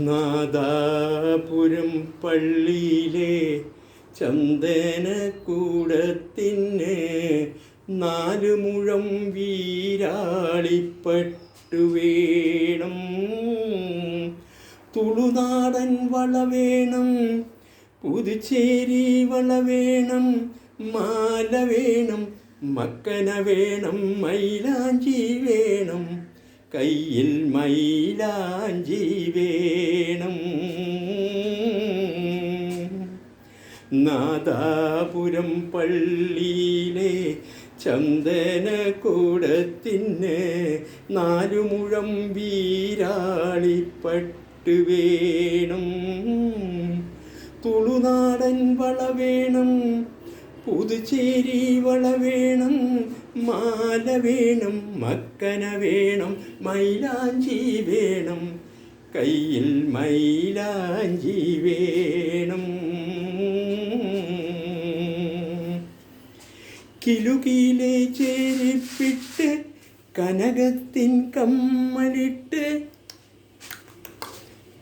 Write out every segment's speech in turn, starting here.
നാദാപുരം പള്ളിയിലെ ചന്ദനക്കൂടത്തിന് 4 മുഴം വീരാളിപ്പട്ടു വേണം. തുളുനാടൻ വള വേണം, പുതുച്ചേരി വള വേണം, മാല വേണം, മക്കന വേണം, മൈലാഞ്ചി വേണം, കയ്യിൽ മൈലാഞ്ചി വേണം. നാദാപുരം പള്ളിയിലെ ചന്ദനക്കൂടത്തിന് 4 മുഴം വീരാളിപ്പട്ടു വേണം. തുളുനാടൻ വള വേണം, പുതുച്ചേരി വള വേണം, മാല വേണം, മക്കന വേണം, മൈലാഞ്ചി വേണം, കയ്യിൽ മൈലാഞ്ചി വേണം. കിലുകിലെ ചെരുപ്പിട്ട് കനകത്തിൻ കമ്മലിട്ട്,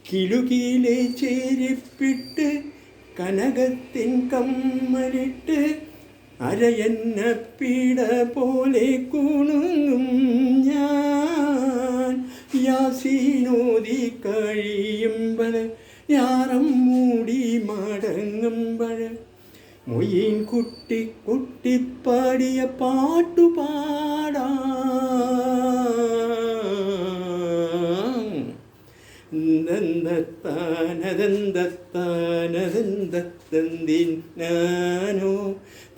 കിലുകിലെ ചെരുപ്പിട്ട് കനകത്തിൻ കമ്മലിട്ട്, അരയന്നപ്പീട പോലെ കുണുങ്ങും ഞാൻ. യാസീനോദി കഴിയുമ്പോൾ യാറം മൂടി മടങ്ങുമ്പോൾ മൊയ്യീൻ കുട്ടി കുട്ടിപ്പാടിയ പാട്ടുപാടാം. നദന്തത്താനദന്തത്താനദന്തത്തന്തിന്നാനോ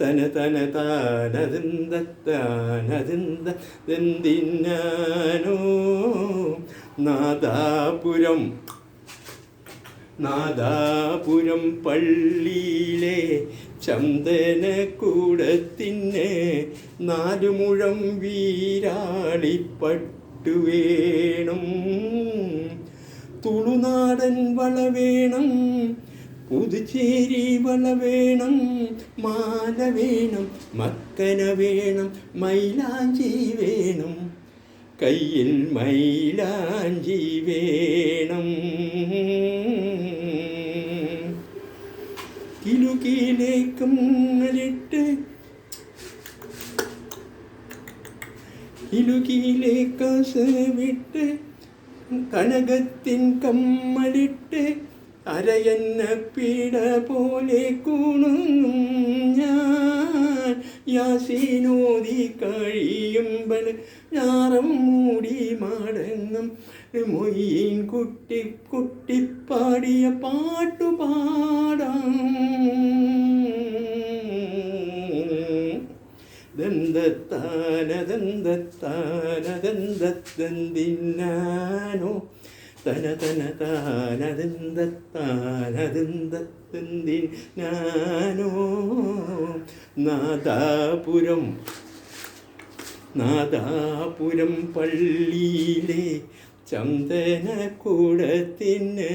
തന തന താനദന്തത്താനദന്തന്തിന്നാനോ. നാദാപുരം പള്ളിയിലെ ചന്ദനക്കൂടത്തിന് 4 മുഴം വീരാളിപ്പട്ടു വേണം. തുളുനാടൻ വള വേണം, പുതുച്ചേരി വള വേണം, മാല വേണം, മക്കന വേണം, മൈലാഞ്ചി വേണം, കയ്യിൽ മൈലാഞ്ചി വേണം. കിലുകിലേക്കും അലിട്ട്, കിലുകിലേക്കാശ വിട്ട്, കനകത്തിൻ കമ്മലിട്ട്, അരയന്നപ്പീട പോലെ കുണുങ്ങും ഞാൻ. യാസീനോദി കഴിയുമ്പോൾ ഞാറം മൂടി മടങ്ങും മൊയ്യീൻ കുട്ടി കുട്ടിപ്പാടിയ പാട്ടുപാടാം. ദന്തത്താനദന്തത്താനദന്തത്തന്തിന്നാനോ തന തന താനദന്തത്താനദന്തത്തന്തിന്നാനോ. നാദാപുരം പള്ളിയിലെ ചന്ദനക്കൂടത്തിന്